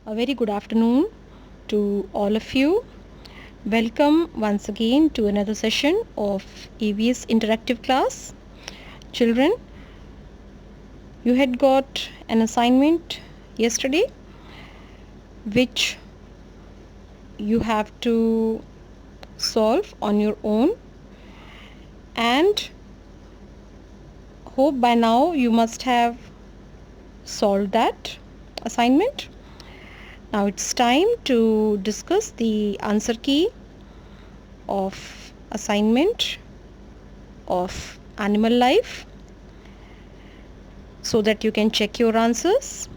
A very good afternoon to all of you. Welcome once again to another session of EVS interactive class. Children, you had got an assignment yesterday which you have to solve on your own, and hope by now you must have solved that assignment. Now it's time to discuss the answer key of assignment of animal life so that you can check your answers.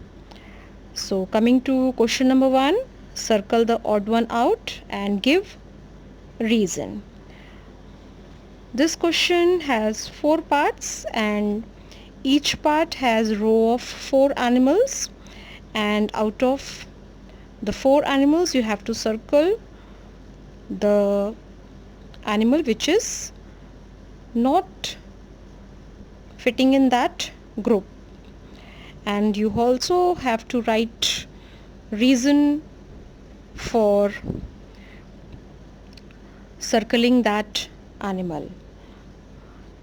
So coming to question number 1, circle the odd one out and give reason. This question has 4 parts and each part has row of 4 animals, and out of the 4 animals you have to circle the animal which is not fitting in that group, and you also have to write reason for circling that animal.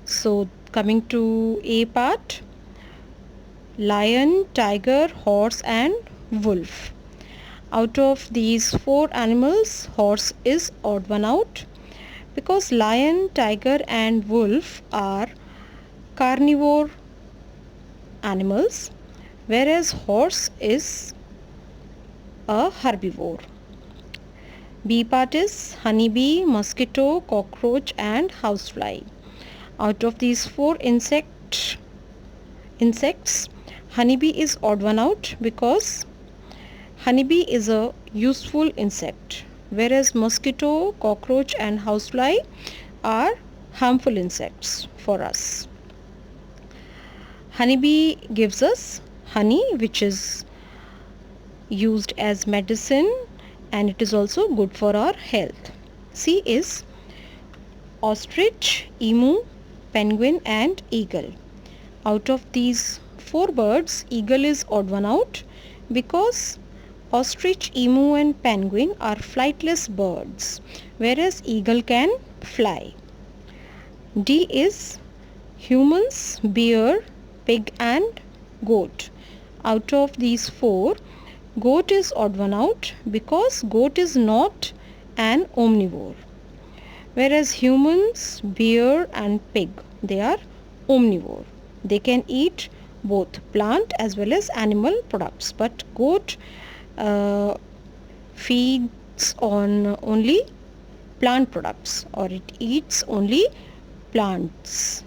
So coming to A part, lion, tiger, horse and wolf. Out of these 4 animals, horse is odd one out because lion, tiger and wolf are carnivore animals, whereas horse is a herbivore. B part is honeybee, mosquito, cockroach and housefly. Out of these 4 insects, honeybee is odd one out because honeybee is a useful insect, whereas mosquito, cockroach and housefly are harmful insects for us. Honeybee gives us honey, which is used as medicine, and it is also good for our health. C is ostrich, emu, penguin and eagle. Out of these 4 birds, eagle is odd one out because ostrich, emu and penguin are flightless birds, whereas eagle can fly. D is humans, bear, pig and goat. Out of these 4, goat is odd one out because goat is not an omnivore, whereas humans, bear and pig, they are omnivore. They can eat both plant as well as animal products, but goat feeds on only plant products, or it eats only plants.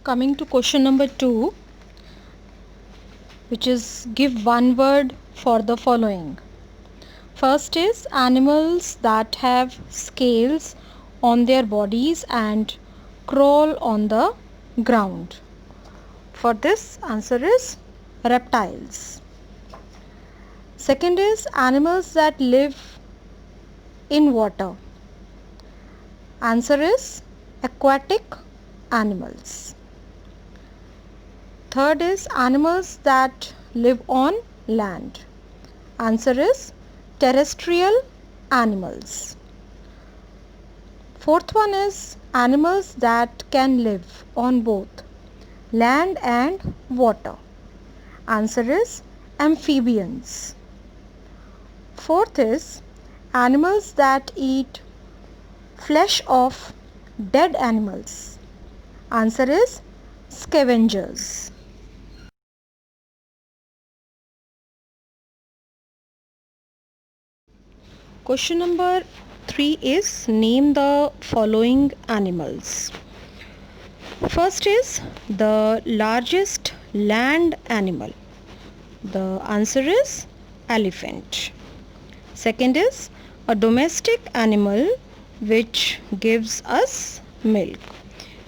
Coming to question number 2, which is give one word for the following. First is animals that have scales on their bodies and crawl on the ground. For this, answer is reptiles. Second is animals that live in water. Answer is aquatic animals. Third is animals that live on land. Answer is terrestrial animals. Fourth one is animals that can live on both land and water. Answer is amphibians. Fourth is animals that eat flesh of dead animals. Answer is scavengers. Question number 3 is name the following animals. First is the largest land animal. The answer is elephant. Second is a domestic animal which gives us milk.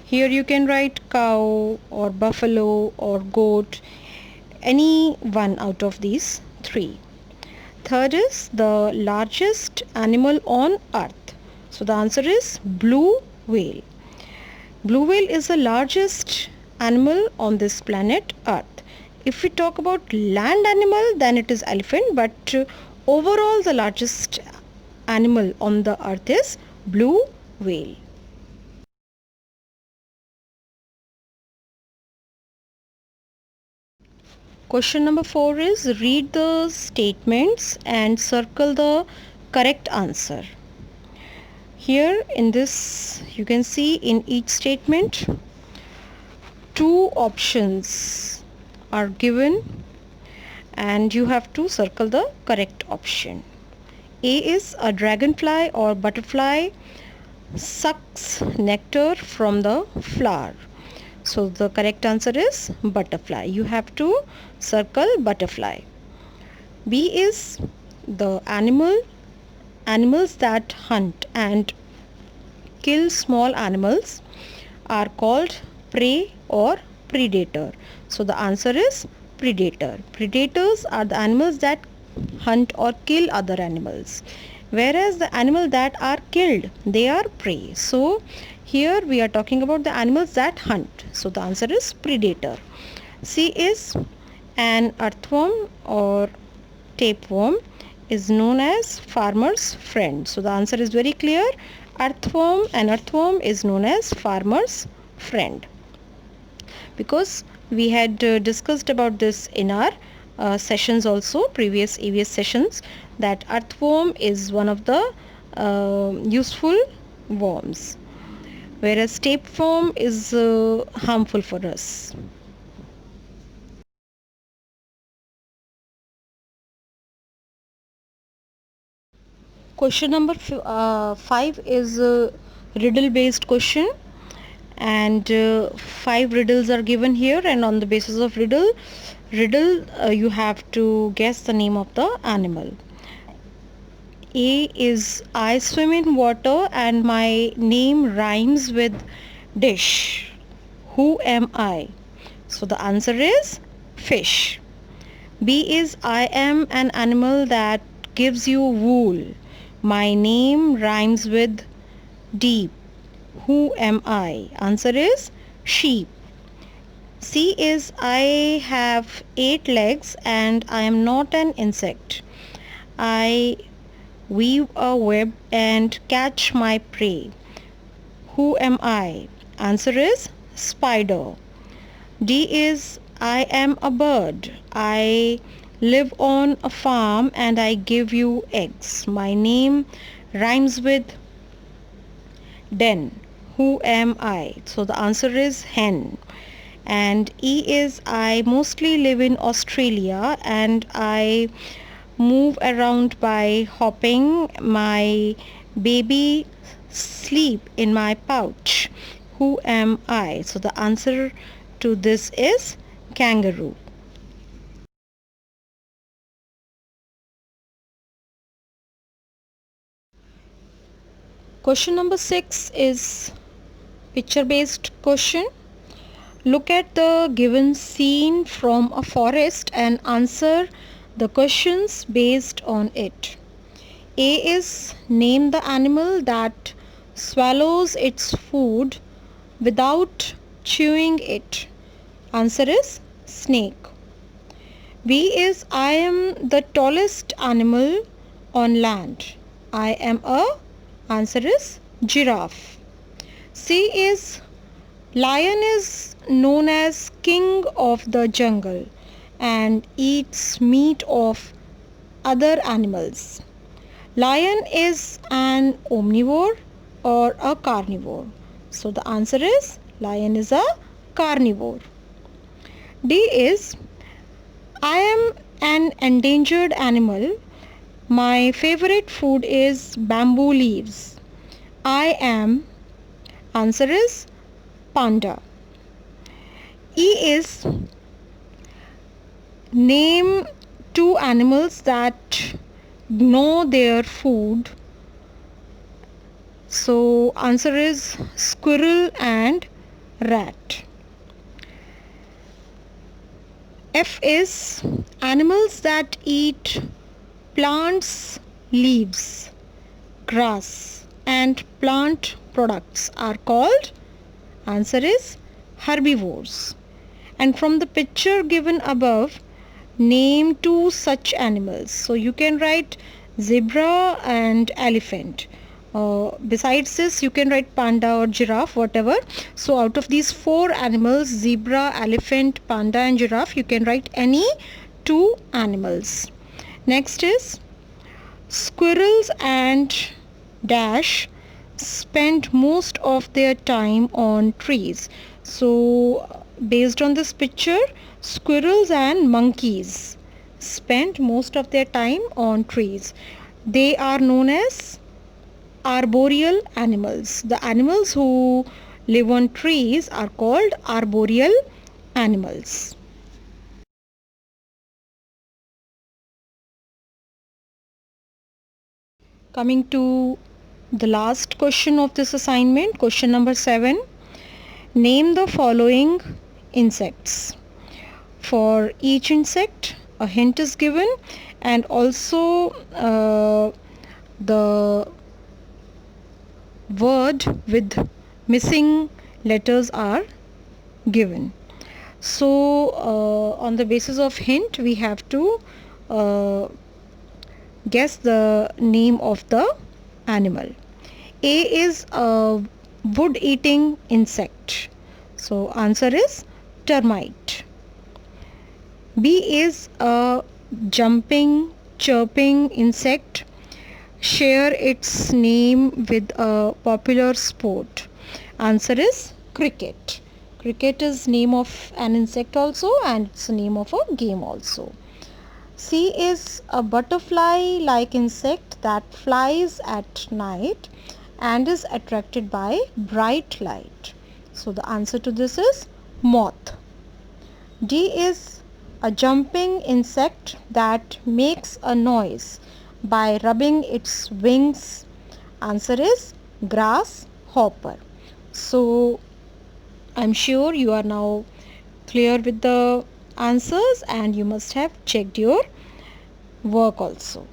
Here you can write cow or buffalo or goat, any one out of these 3. Third is the largest animal on earth. So the answer is blue whale. Blue whale is the largest animal on this planet Earth. If we talk about land animal, then it is elephant, but overall the largest animal on the earth is blue whale. Question number 4 is read the statements and circle the correct answer. Here in this you can see in each statement two options are given and you have to circle the correct option. A is a dragonfly or butterfly sucks nectar from the flower. So the correct answer is butterfly. You have to circle butterfly. B is the animals that hunt and kill small animals are called prey or predator. So the answer is predator. Predators are the animals that hunt or kill other animals, whereas the animal that are killed, they are prey. So here we are talking about the animals that hunt. So the answer is predator. C is an earthworm or tapeworm is known as farmer's friend. So the answer is very clear. An earthworm is known as farmer's friend, because we had discussed about this in our sessions also, previous EVS sessions, that earthworm is one of the useful worms, whereas tapeworm is harmful for us. Question number 5 is a riddle based question, and 5 riddles are given here, and on the basis of riddle you have to guess the name of the animal. A is I swim in water and my name rhymes with dish. Who am I? So the answer is fish. B is I am an animal that gives you wool. My name rhymes with deep. Who am I? Answer is sheep. C is I have 8 legs and I am not an insect. I weave a web and catch my prey. Who am I? Answer is spider. D is I am a bird. I live on a farm and I give you eggs. My name rhymes with den. Who am I? So the answer is hen. And E is I mostly live in Australia and I move around by hopping. My baby sleep in my pouch. Who am I? So the answer to this is kangaroo. Question number 6 is picture based question. Look at the given scene from a forest and answer the questions based on it. A is name the animal that swallows its food without chewing it. Answer is snake. B is I am the tallest animal on land. I am a. Answer is giraffe. C is lion is known as king of the jungle and eats meat of other animals. Lion is an omnivore or a carnivore. So the answer is lion is a carnivore. D is I am an endangered animal. My favorite food is bamboo leaves. I am. Answer is panda. E is name 2 animals that gnaw their food. So answer is squirrel and rat. F is animals that eat plants, leaves, grass and plant products are called. Answer is herbivores. And from the picture given above, name two such animals. So you can write zebra and elephant. Besides this, you can write panda or giraffe, whatever. So out of these four animals, zebra, elephant, panda and giraffe, you can write any two animals. Next is squirrels and dash spend most of their time on trees. So based on this picture, squirrels and monkeys spend most of their time on trees. They are known as arboreal animals. The animals who live on trees are called arboreal animals. Coming to the last question of this assignment, question number 7. Name the following insects. For each insect, a hint is given, and also the word with missing letters are given. So on the basis of hint, we have to guess the name of the animal. A is a wood eating insect, so answer is termite. B is a jumping, chirping insect. Share its name with a popular sport. Answer is cricket. Cricket is name of an insect also, and it's the name of a game also. C is a butterfly-like insect that flies at night and is attracted by bright light. So the answer to this is moth. D is a jumping insect that makes a noise by rubbing its wings. Answer is grasshopper. So I'm sure you are now clear with the answers, and you must have checked your work also.